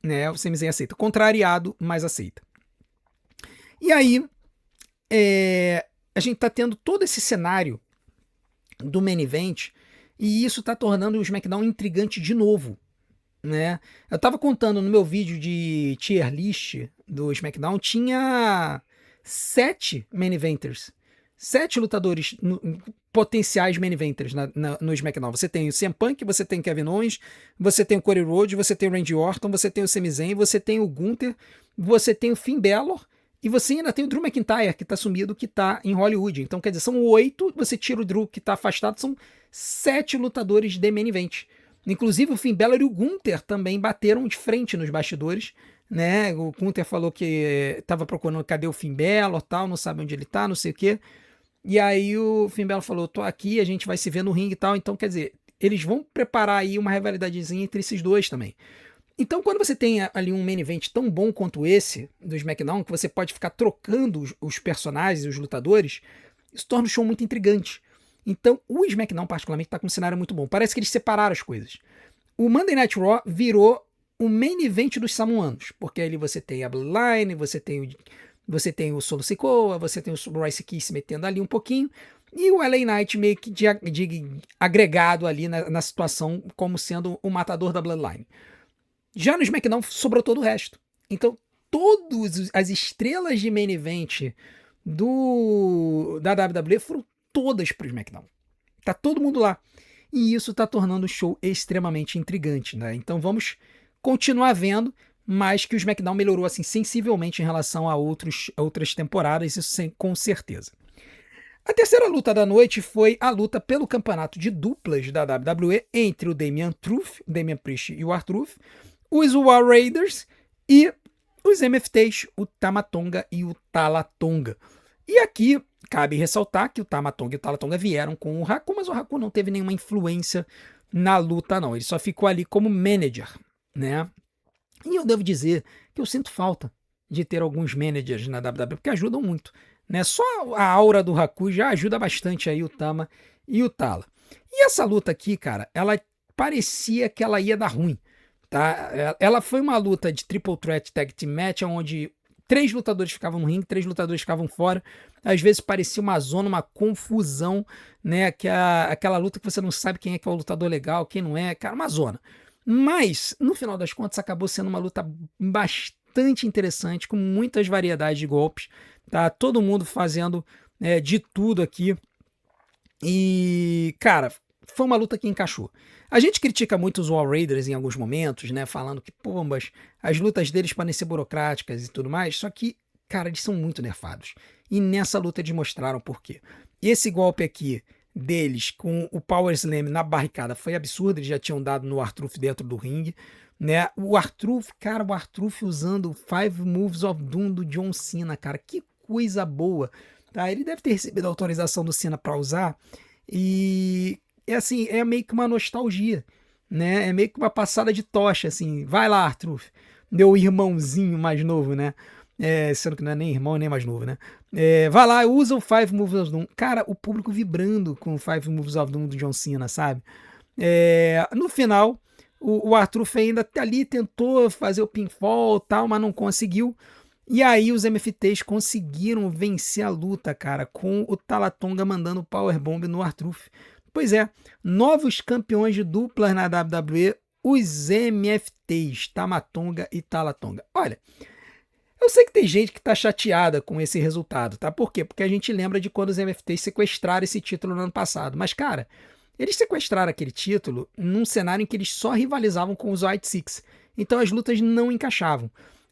né? O Sami Zayn aceita, contrariado, mas aceita. E aí a gente tá tendo todo esse cenário do main event e isso tá tornando o SmackDown intrigante de novo, né? Eu tava contando no meu vídeo de tier list do SmackDown, tinha 7 main eventers, 7 lutadores potenciais main eventers no SmackDown. Você tem o CM Punk, você tem Kevin Owens, você tem o Cody Rhodes, você tem o Randy Orton, você tem o Sami Zayn, você tem o Gunther, você tem o Finn Balor e você ainda tem o Drew McIntyre, que tá sumido, que tá em Hollywood. Então, quer dizer, são 8, você tira o Drew, que tá afastado, são 7 lutadores de main event. Inclusive, o Finn Balor e o Gunther também bateram de frente nos bastidores, né? O Gunther falou que tava procurando cadê o Finn Balor, tal, não sabe onde ele tá, não sei o quê. E aí o Finn Balor falou: tô aqui, a gente vai se ver no ringue e tal. Então, quer dizer, eles vão preparar aí uma rivalidadezinha entre esses dois também. Então, quando você tem ali um main event tão bom quanto esse do SmackDown, que você pode ficar trocando os personagens e os lutadores, isso torna o show muito intrigante. Então, o SmackDown, particularmente, tá com um cenário muito bom. Parece que eles separaram as coisas. O Monday Night Raw virou o main event dos samoanos, porque ali você tem a Bloodline, você tem o Solo Sikoa, você tem o Bryce Key se metendo ali um pouquinho, e o LA Knight meio que de agregado ali na situação como sendo o matador da Bloodline. Já no SmackDown sobrou todo o resto. Então, todas as estrelas de main event da WWE foram todas pro SmackDown. Tá todo mundo lá. E isso tá tornando o show extremamente intrigante, né? Então vamos continuar vendo, mas que o SmackDown melhorou assim sensivelmente em relação a outras temporadas, isso com certeza. A terceira luta da noite foi a luta pelo campeonato de duplas da WWE entre o Damian Priest e o R-Truth, os War Raiders e os MFTs, o Tama Tonga e o Tala Tonga. E aqui cabe ressaltar que o Tama Tonga e o Tala Tonga vieram com o Haku, mas o Haku não teve nenhuma influência na luta não, ele só ficou ali como manager, né? E eu devo dizer que eu sinto falta de ter alguns managers na WWE, porque ajudam muito, né? Só a aura do Haku já ajuda bastante aí o Tama e o Tala. E essa luta aqui, cara, ela parecia que ela ia dar ruim, tá? Ela foi uma luta de Triple Threat Tag Team Match, onde 3 lutadores ficavam no ringue, 3 lutadores ficavam fora. Às vezes parecia uma zona, uma confusão, né? Aquela luta que você não sabe quem é que é o lutador legal, quem não é, cara, uma zona. Mas, no final das contas, acabou sendo uma luta bastante interessante, com muitas variedades de golpes, tá? Todo mundo fazendo de tudo aqui. E, cara, foi uma luta que encaixou. A gente critica muito os War Raiders em alguns momentos, né? Falando que, pô, mas as lutas deles podem ser burocráticas e tudo mais. Só que, cara, eles são muito nerfados. E nessa luta eles mostraram por quê. Esse golpe aqui deles com o Power Slam na barricada foi absurdo. Eles já tinham dado no R-Truth dentro do ringue, né? O R-Truth, cara, o R-Truth usando o Five Moves of Doom do John Cena, cara. Que coisa boa. Tá? Ele deve ter recebido a autorização do Cena para usar. E é assim, é meio que uma nostalgia, né? É meio que uma passada de tocha, assim. Vai lá, Arthur. Meu irmãozinho mais novo, né? Sendo que não é nem irmão, nem mais novo, né? Vai lá, usa o Five Moves of Doom. Cara, o público vibrando com o Five Moves of Doom do John Cena, sabe? No final, o Arthur ainda ali tentou fazer o pinfall e tal, mas não conseguiu. E aí os MFTs conseguiram vencer a luta, cara, com o Tala Tonga mandando o Powerbomb no R-Truth. Pois é, novos campeões de duplas na WWE, os MFTs, Tama Tonga e Tala Tonga. Olha, eu sei que tem gente que tá chateada com esse resultado, tá? Por quê? Porque a gente lembra de quando os MFTs sequestraram esse título no ano passado. Mas, cara, eles sequestraram aquele título num cenário em que eles só rivalizavam com os White Six. Então as lutas não encaixavam.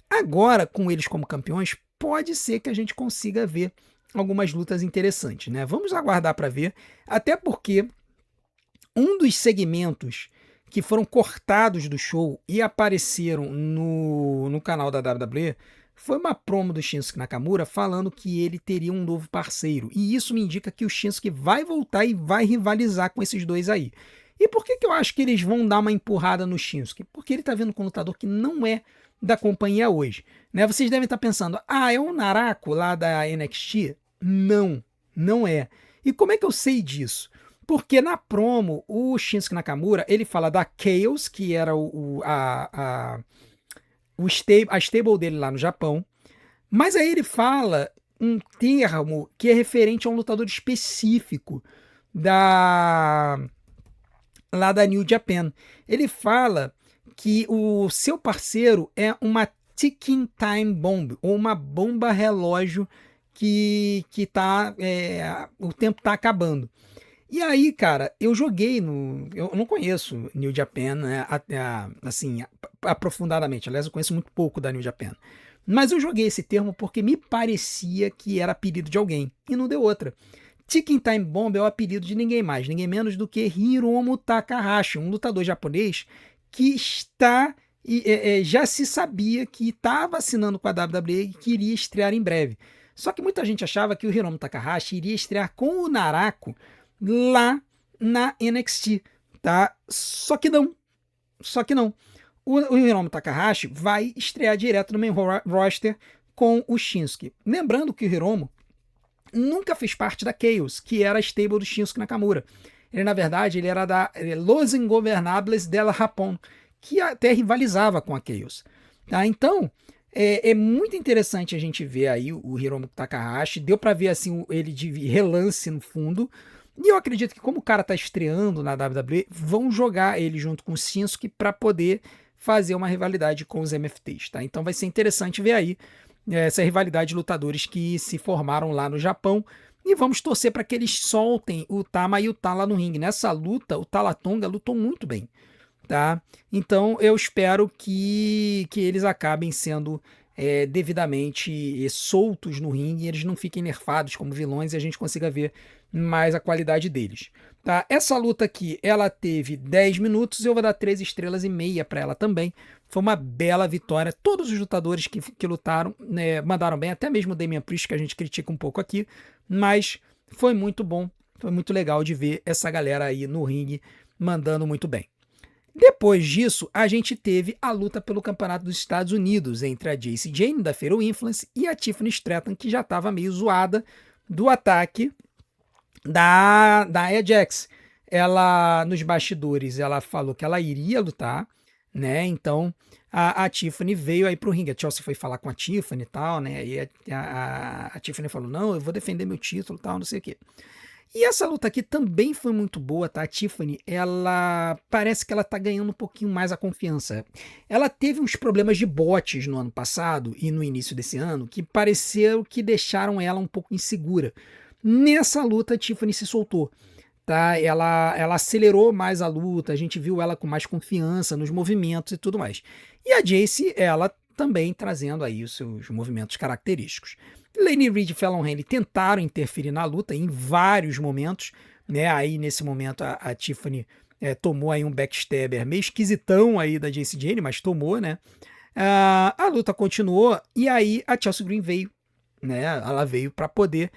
Agora, com eles como campeões, pode ser que a gente consiga ver algumas lutas interessantes, né? Vamos aguardar para ver, até porque um dos segmentos que foram cortados do show e apareceram no canal da WWE foi uma promo do Shinsuke Nakamura falando que ele teria um novo parceiro. E isso me indica que o Shinsuke vai voltar e vai rivalizar com esses dois aí. E por que eu acho que eles vão dar uma empurrada no Shinsuke? Porque ele tá vendo com um lutador que não é da companhia hoje, né? Vocês devem estar pensando, é o Narako lá da NXT? Não, não é. E como é que eu sei disso? Porque na promo, o Shinsuke Nakamura, ele fala da Chaos, que era a stable dele lá no Japão, mas aí ele fala um termo que é referente a um lutador específico lá da New Japan. Ele fala que o seu parceiro é uma ticking time bomb, ou uma bomba relógio que tá, o tempo tá acabando. E aí, cara, eu não conheço New Japan, né, assim, aprofundadamente. Aliás, eu conheço muito pouco da New Japan. Mas eu joguei esse termo porque me parecia que era apelido de alguém, e não deu outra. Ticking Time Bomb é o apelido de ninguém mais, ninguém menos do que Hiromu Takahashi, um lutador japonês que já se sabia que estava assinando com a WWE e que iria estrear em breve. Só que muita gente achava que o Hiromu Takahashi iria estrear com o Narako lá na NXT, tá? Só que não. O Hiromu Takahashi vai estrear direto no main roster com o Shinsuke. Lembrando que o Hiromu nunca fez parte da Chaos, que era a stable do Shinsuke Nakamura. Ele, na verdade, ele era da Los Ingobernables del Japón, que até rivalizava com a Chaos. Tá? Então, é muito interessante a gente ver aí o Hiromu Takahashi. Deu para ver assim ele de relance no fundo. E eu acredito que como o cara tá estreando na WWE, vão jogar ele junto com o Shinsuke para poder fazer uma rivalidade com os MFTs. Tá? Então vai ser interessante ver aí essa rivalidade de lutadores que se formaram lá no Japão. E vamos torcer para que eles soltem o Tama e o Tala no ringue. Nessa luta, o Tala Tonga lutou muito bem. Tá? Então eu espero que eles acabem sendo devidamente soltos no ringue, eles não fiquem nerfados como vilões e a gente consiga ver mais a qualidade deles. Tá? Essa luta aqui, ela teve 10 minutos, eu vou dar 3 estrelas e meia para ela também. Foi uma bela vitória. Todos os lutadores que lutaram, né, mandaram bem, até mesmo o Damian Priest, que a gente critica um pouco aqui, mas foi muito bom, foi muito legal de ver essa galera aí no ringue mandando muito bem. Depois disso, a gente teve a luta pelo campeonato dos Estados Unidos entre a Jacy Jayne, da Fatal Influence, e a Tiffany Stratton, que já estava meio zoada do ataque da Nia Jax. Ela, nos bastidores, ela falou que ela iria lutar, né? Então, a Tiffany veio aí pro ringue. A Chelsea foi falar com a Tiffany e tal, né? E a Tiffany falou, não, eu vou defender meu título e tal, não sei o quê. E essa luta aqui também foi muito boa, tá? A Tiffany, ela parece que ela tá ganhando um pouquinho mais a confiança. Ela teve uns problemas de botes no ano passado e no início desse ano que pareceram que deixaram ela um pouco insegura. Nessa luta, a Tiffany se soltou, tá? Ela acelerou mais a luta, a gente viu ela com mais confiança nos movimentos e tudo mais. E a Jacy, ela também trazendo aí os seus movimentos característicos. Lane Reed e Fallon Henley tentaram interferir na luta em vários momentos, né? Aí nesse momento a Tiffany tomou aí um backstabber meio esquisitão aí da Jacy Jayne, mas tomou, né? A luta continuou e aí a Chelsea Green veio, né? Ela veio para poder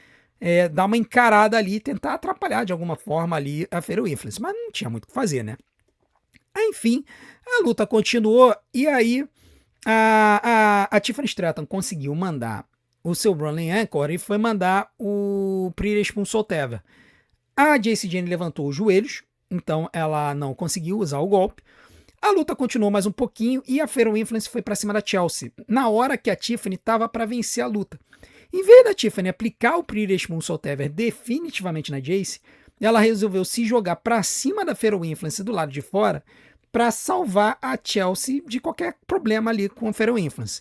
dar uma encarada ali, tentar atrapalhar de alguma forma ali a Fatal Influence, mas não tinha muito o que fazer, né? Enfim, a luta continuou e aí a Tiffany Stratton conseguiu mandar o seu Rolling Anchor e foi mandar o Pretty Punsolteva. A Jacy Jayne levantou os joelhos, então ela não conseguiu usar o golpe. A luta continuou mais um pouquinho e a Fatal Influence foi para cima da Chelsea, na hora que a Tiffany estava para vencer a luta. Em vez da Tiffany aplicar o Pretty Punsolteva definitivamente na Jacy, ela resolveu se jogar para cima da Fatal Influence do lado de fora para salvar a Chelsea de qualquer problema ali com a Fatal Influence.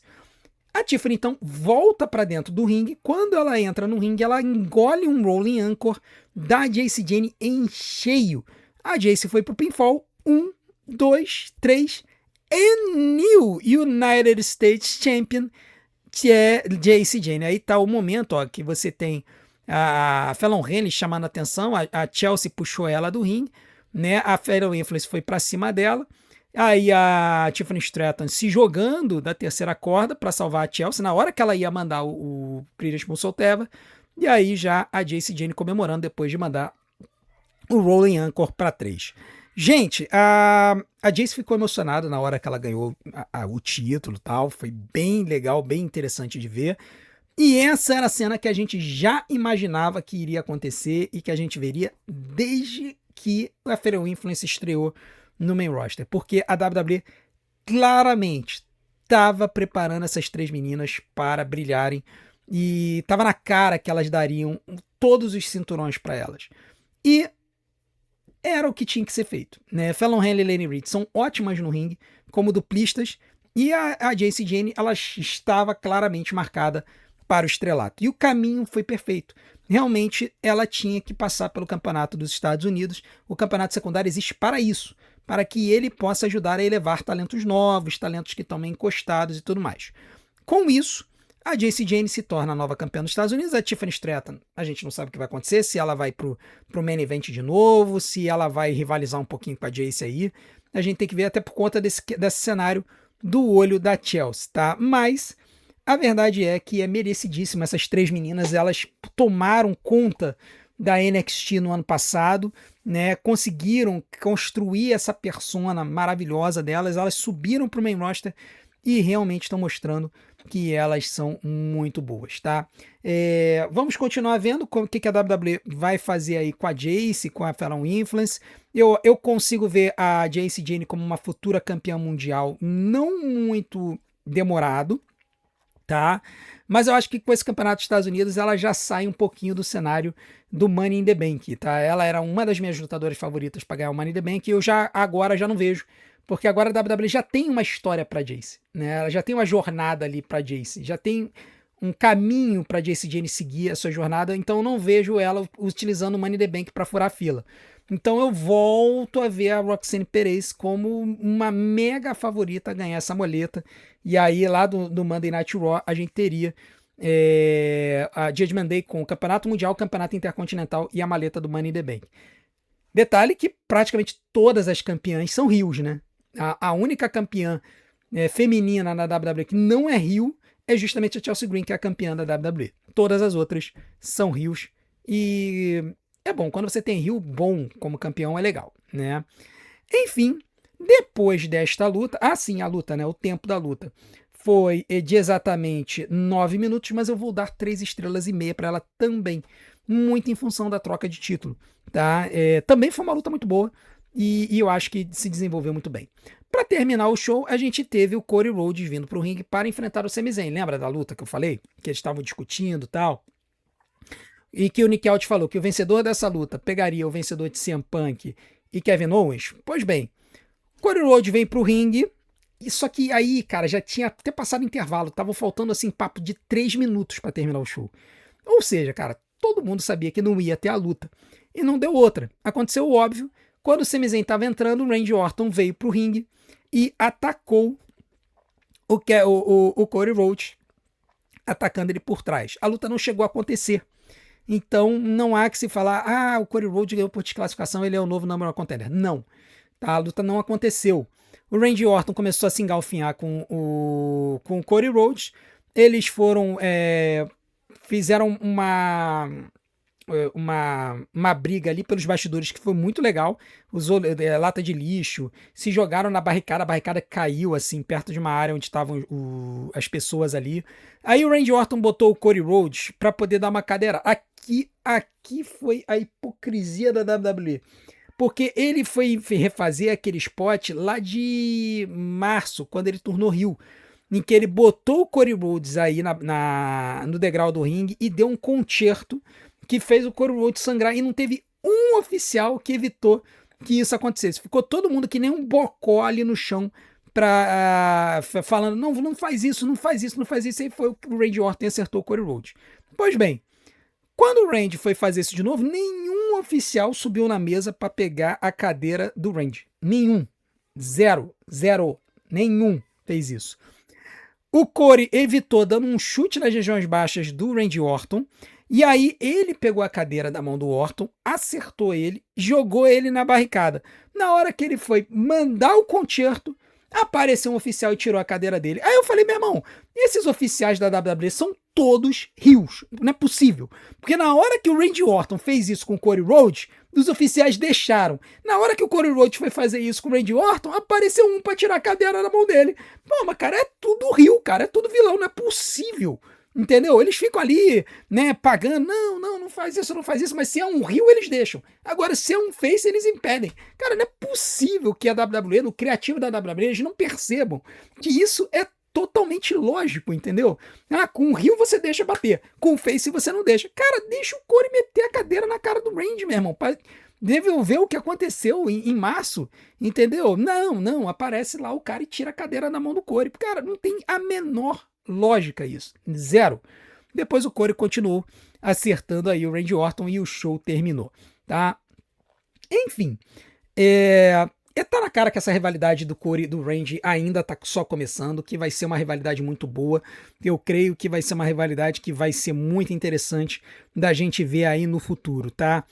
A Tiffany, então, volta para dentro do ringue. Quando ela entra no ringue, ela engole um Rolling Anchor da Jacy Jayne em cheio. A Jacy foi pro pinfall. 1, 2, 3. And new United States Champion, que é Jacy Jayne. Aí tá o momento que você tem a Fallon Henley chamando a atenção. A Chelsea puxou ela do ringue, né? A Fatal Influence foi para cima dela. Aí a Tiffany Stratton se jogando da terceira corda para salvar a Chelsea na hora que ela ia mandar o Pretty Punsolteva. E aí já a Jacy Jayne comemorando depois de mandar o Rolling Anchor para 3. Gente, a Jacy ficou emocionada na hora que ela ganhou o título e tal. Foi bem legal, bem interessante de ver. E essa era a cena que a gente já imaginava que iria acontecer e que a gente veria desde que a Fatal Influence estreou no main roster, porque a WWE claramente estava preparando essas 3 meninas para brilharem e estava na cara que elas dariam todos os cinturões para elas. E era o que tinha que ser feito, né? Fallon Henley e Lane Reed são ótimas no ringue como duplistas e a Jacy Jayne, ela estava claramente marcada para o estrelato. E o caminho foi perfeito. Realmente ela tinha que passar pelo campeonato dos Estados Unidos. O campeonato secundário existe para isso, para que ele possa ajudar a elevar talentos novos, talentos que estão meio encostados e tudo mais. Com isso, a Jacy Jayne se torna a nova campeã dos Estados Unidos. A Tiffany Stratton, a gente não sabe o que vai acontecer, se ela vai pro main event de novo, se ela vai rivalizar um pouquinho com a Jacy aí. A gente tem que ver até por conta desse cenário do olho da Chelsea, tá? Mas a verdade é que é merecidíssimo. Essas 3 meninas, elas tomaram conta da NXT no ano passado, né? Conseguiram construir essa persona maravilhosa delas, elas subiram para o main roster e realmente estão mostrando que elas são muito boas, tá? Vamos continuar vendo o que a WWE vai fazer aí com a Jacy, com a Fallon Influence. Eu consigo ver a Jacy Jayne como uma futura campeã mundial, não muito demorado, tá? Mas eu acho que com esse campeonato dos Estados Unidos ela já sai um pouquinho do cenário do Money in the Bank, tá? Ela era uma das minhas lutadoras favoritas para ganhar o Money in the Bank e eu agora já não vejo, porque agora a WWE já tem uma história para Jacy, né? Ela já tem uma jornada ali para Jacy, já tem um caminho para Jacy Jayne seguir a sua jornada, então eu não vejo ela utilizando o Money in the Bank para furar a fila. Então eu volto a ver a Roxanne Perez como uma mega favorita a ganhar essa moleta. E aí, lá do Monday Night Raw, a gente teria a Judgment Day com o Campeonato Mundial, o Campeonato Intercontinental e a maleta do Money in the Bank. Detalhe que praticamente todas as campeãs são rios, né? A única campeã feminina na WWE que não é rio é justamente a Chelsea Green, que é a campeã da WWE. Todas as outras são rios. E é bom, quando você tem rio bom como campeão é legal, né? Enfim, depois desta luta, sim, a luta, né? O tempo da luta foi de exatamente 9 minutos, mas eu vou dar 3,5 estrelas para ela também, muito em função da troca de título, tá? Também foi uma luta muito boa e eu acho que se desenvolveu muito bem. Para terminar o show, a gente teve o Cody Rhodes vindo para o ringue para enfrentar o Sami Zayn. Lembra da luta que eu falei? Que eles estavam discutindo e tal? E que o Nick Aldis falou que o vencedor dessa luta pegaria o vencedor de CM Punk e Kevin Owens. Pois bem, Cody Rhodes vem pro ringue, só que aí, cara, já tinha até passado intervalo, tava faltando assim papo de 3 minutos para terminar o show. Ou seja, cara, todo mundo sabia que não ia ter a luta. E não deu outra. Aconteceu o óbvio, quando o Sami Zayn tava entrando, o Randy Orton veio pro ringue e atacou o Cody Rhodes, atacando ele por trás. A luta não chegou a acontecer. Então não há que se falar, o Cody Rhodes ganhou por desclassificação, ele é o novo number one contender. Não. Tá, a luta não aconteceu. O Randy Orton começou a se engalfinhar com o Cody Rhodes. Eles fizeram uma briga ali pelos bastidores que foi muito legal. Usou lata de lixo, se jogaram na barricada, a barricada caiu assim perto de uma área onde estavam as pessoas ali. Aí o Randy Orton botou o Cody Rhodes para poder dar uma cadeira. Aqui foi a hipocrisia da WWE. Porque ele foi refazer aquele spot lá de março, quando ele tornou heel, em que ele botou o Cody Rhodes aí no degrau do ringue e deu um concerto que fez o Cody Rhodes sangrar e não teve um oficial que evitou que isso acontecesse. Ficou todo mundo que nem um bocó ali no chão falando, não faz isso, não faz isso, não faz isso. Aí foi o Randy Orton e acertou o Cody Rhodes. Pois bem, quando o Randy foi fazer isso de novo, nenhum oficial subiu na mesa para pegar a cadeira do Randy. Nenhum. Zero. Nenhum fez isso. O Cody evitou dando um chute nas regiões baixas do Randy Orton. E aí ele pegou a cadeira da mão do Orton, acertou ele, jogou ele na barricada. Na hora que ele foi mandar o concerto, apareceu um oficial e tirou a cadeira dele. Aí eu falei, meu irmão, esses oficiais da WWE são todos rios. Não é possível. Porque na hora que o Randy Orton fez isso com o Cody Rhodes, os oficiais deixaram. Na hora que o Cody Rhodes foi fazer isso com o Randy Orton, apareceu um pra tirar a cadeira da mão dele. Pô, mas cara, é tudo rio, cara. É tudo vilão. Não é possível. Entendeu? Eles ficam ali, né, pagando. Não faz isso, não faz isso. Mas se é um rio, eles deixam. Agora, se é um face, eles impedem. Cara, não é possível que a WWE, no criativo da WWE, eles não percebam que isso é totalmente lógico, entendeu? Com o rio você deixa bater, com o face você não deixa. Cara, deixa o Cody meter a cadeira na cara do Randy, meu irmão. Deve ver o que aconteceu em março, entendeu? Não, aparece lá o cara e tira a cadeira na mão do Cody. Cara, não tem a menor lógica isso. Zero. Depois o Cody continuou acertando aí o Randy Orton e o show terminou, tá? Enfim, tá na cara que essa rivalidade do Cody e do Randy ainda tá só começando, que vai ser uma rivalidade muito boa. Eu creio que vai ser uma rivalidade que vai ser muito interessante da gente ver aí no futuro, tá?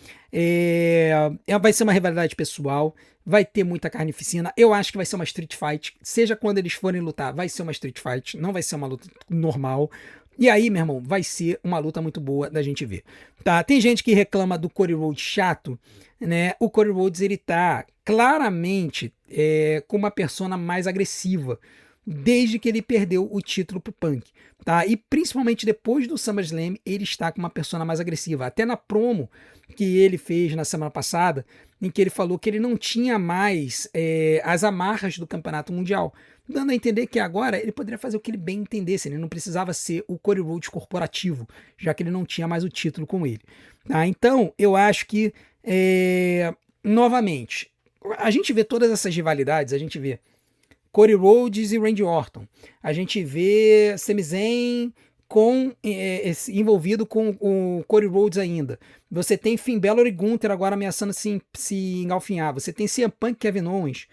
Vai ser uma rivalidade pessoal, vai ter muita carnificina. Eu acho que vai ser uma street fight, seja quando eles forem lutar, vai ser uma street fight, não vai ser uma luta normal. E aí, meu irmão, vai ser uma luta muito boa da gente ver. Tá? Tem gente que reclama do Cody Rhodes chato, né? O Cody Rhodes, ele tá claramente com uma persona mais agressiva desde que ele perdeu o título pro Punk, tá? E principalmente depois do SummerSlam, ele está com uma persona mais agressiva. Até na promo que ele fez na semana passada, em que ele falou que ele não tinha mais as amarras do Campeonato Mundial, dando a entender que agora ele poderia fazer o que ele bem entendesse, ele não precisava ser o Cody Rhodes corporativo, já que ele não tinha mais o título com ele. Tá? Então, eu acho que, novamente, a gente vê todas essas rivalidades, a gente vê Cody Rhodes e Randy Orton, a gente vê Sami Zayn envolvido com o Cody Rhodes ainda. Você tem Finn Balor e Gunther agora ameaçando se engalfinhar. Você tem CM Punk e Kevin Owens.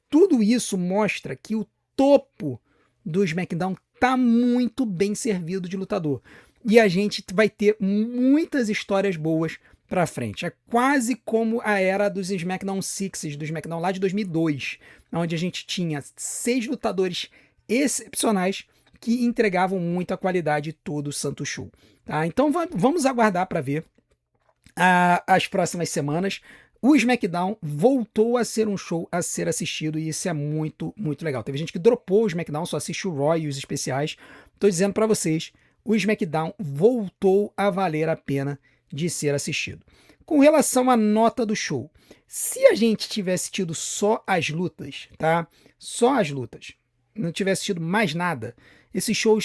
Tudo isso mostra que o topo do SmackDown tá muito bem servido de lutador. E a gente vai ter muitas histórias boas pra frente. É quase como a era dos SmackDown Sixes, do SmackDown lá de 2002, onde a gente tinha 6 lutadores excepcionais que entregavam muita qualidade todo o santo show. Tá? Então vamos aguardar para ver as próximas semanas. O SmackDown voltou a ser um show a ser assistido e isso é muito, muito legal. Teve gente que dropou o SmackDown, só assiste o Raw e os especiais. Tô dizendo para vocês, o SmackDown voltou a valer a pena de ser assistido. Com relação à nota do show, se a gente tivesse tido só as lutas, tá? Só as lutas, não tivesse tido mais nada, esse show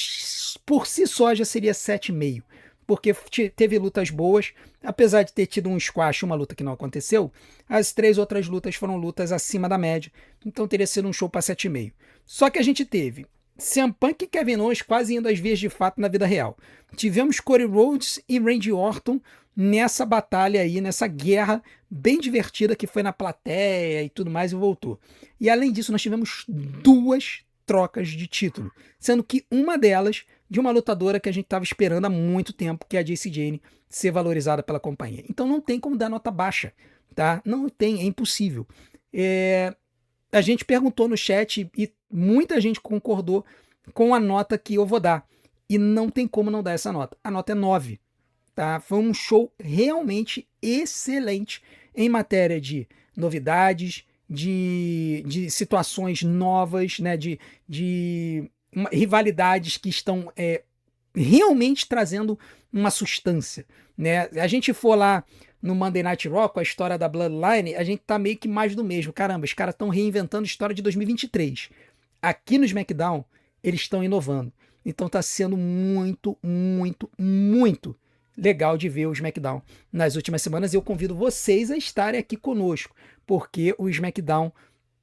por si só já seria 7,5. Porque teve lutas boas, apesar de ter tido um squash, uma luta que não aconteceu, as 3 outras lutas foram lutas acima da média, então teria sido um show para 7,5. Só que a gente teve CM Punk e Kevin Owens quase indo às vias de fato na vida real. Tivemos Cody Rhodes e Randy Orton nessa batalha aí, nessa guerra bem divertida que foi na plateia e tudo mais e voltou. E além disso, nós tivemos 2 trocas de título, sendo que uma delas de uma lutadora que a gente estava esperando há muito tempo, que é a Jacy Jayne, ser valorizada pela companhia. Então não tem como dar nota baixa, tá? Não tem, é impossível. A gente perguntou no chat e muita gente concordou com a nota que eu vou dar. E não tem como não dar essa nota. A nota é 9. Tá? Foi um show realmente excelente em matéria de novidades, de situações novas, né? de rivalidades que estão realmente trazendo uma substância. Né? A gente for lá no Monday Night Raw, com a história da Bloodline, a gente tá meio que mais do mesmo. Caramba, os caras estão reinventando a história de 2023. Aqui no SmackDown, eles estão inovando. Então tá sendo muito, muito, muito legal de ver o SmackDown nas últimas semanas. E eu convido vocês a estarem aqui conosco, porque o SmackDown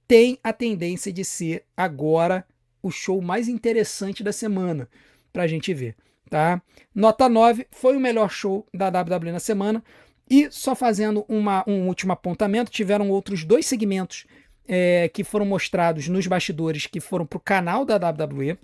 tem a tendência de ser agora o show mais interessante da semana pra gente ver, tá? Nota 9, foi o melhor show da WWE na semana. E só fazendo um último apontamento, tiveram outros 2 segmentos que foram mostrados nos bastidores que foram pro canal da WWE.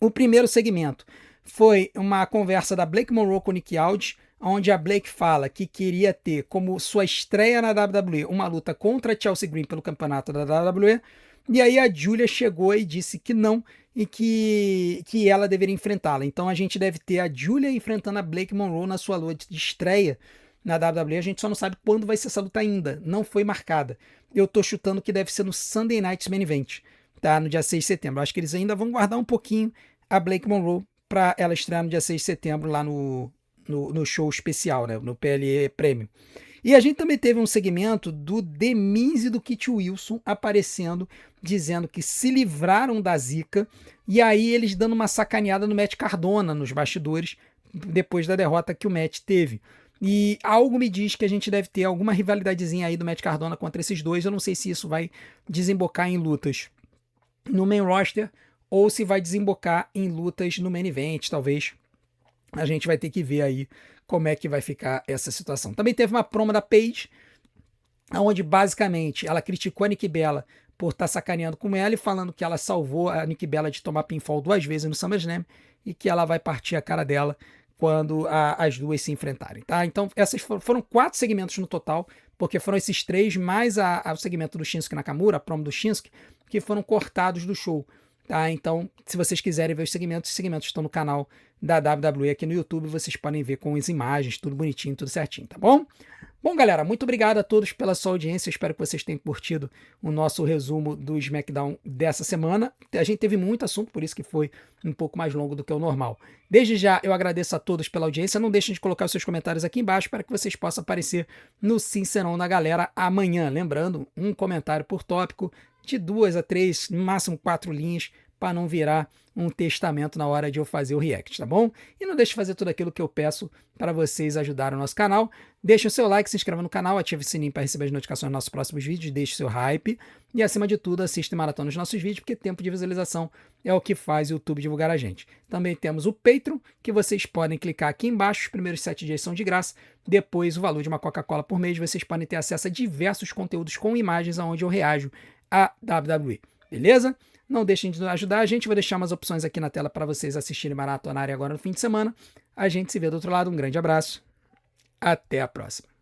O primeiro segmento foi uma conversa da Blake Monroe com o Nick Aldis, onde a Blake fala que queria ter como sua estreia na WWE uma luta contra a Chelsea Green pelo campeonato da WWE. E aí a Julia chegou e disse que não e que ela deveria enfrentá-la. Então a gente deve ter a Julia enfrentando a Blake Monroe na sua luta de estreia na WWE. A gente só não sabe quando vai ser essa luta ainda. Não foi marcada. Eu tô chutando que deve ser no Sunday Night's Main Event, tá? No dia 6 de setembro. Acho que eles ainda vão guardar um pouquinho a Blake Monroe para ela estrear no dia 6 de setembro lá no show especial, né? No PLE Premium. E a gente também teve um segmento do The Miz e do Kit Wilson aparecendo, dizendo que se livraram da zica, e aí eles dando uma sacaneada no Matt Cardona nos bastidores, depois da derrota que o Matt teve. E algo me diz que a gente deve ter alguma rivalidadezinha aí do Matt Cardona contra esses dois. Eu não sei se isso vai desembocar em lutas no main roster ou se vai desembocar em lutas no main event, talvez. A gente vai ter que ver aí como é que vai ficar essa situação. Também teve uma promo da Paige, onde basicamente ela criticou a Nikki Bella por estar sacaneando com ela e falando que ela salvou a Nikki Bella de tomar pinfall 2 vezes no SummerSlam e que ela vai partir a cara dela quando as duas se enfrentarem, tá? Então, essas foram 4 segmentos no total, porque foram esses 3, mais o segmento do Shinsuke Nakamura, a promo do Shinsuke, que foram cortados do show, tá? Então, se vocês quiserem ver os segmentos estão no canal da WWE aqui no YouTube, vocês podem ver com as imagens, tudo bonitinho, tudo certinho, tá bom? Bom, galera, muito obrigado a todos pela sua audiência, espero que vocês tenham curtido o nosso resumo do SmackDown dessa semana. A gente teve muito assunto, por isso que foi um pouco mais longo do que o normal. Desde já, eu agradeço a todos pela audiência, não deixem de colocar os seus comentários aqui embaixo para que vocês possam aparecer no Sincerão da Galera amanhã. Lembrando, um comentário por tópico, de 2 a 3, no máximo 4 linhas, para não virar um testamento na hora de eu fazer o react, tá bom? E não deixe de fazer tudo aquilo que eu peço para vocês ajudarem o nosso canal. Deixe o seu like, se inscreva no canal, ative o sininho para receber as notificações dos nossos próximos vídeos, deixe o seu hype e, acima de tudo, assista e maratona os nossos vídeos, porque tempo de visualização é o que faz o YouTube divulgar a gente. Também temos o Patreon, que vocês podem clicar aqui embaixo, os primeiros 7 dias são de graça, depois o valor de uma Coca-Cola por mês, vocês podem ter acesso a diversos conteúdos com imagens onde eu reajo a WWE, beleza? Não deixem de ajudar a gente, vou deixar umas opções aqui na tela para vocês assistirem e maratonarem agora no fim de semana. A gente se vê do outro lado, um grande abraço, até a próxima.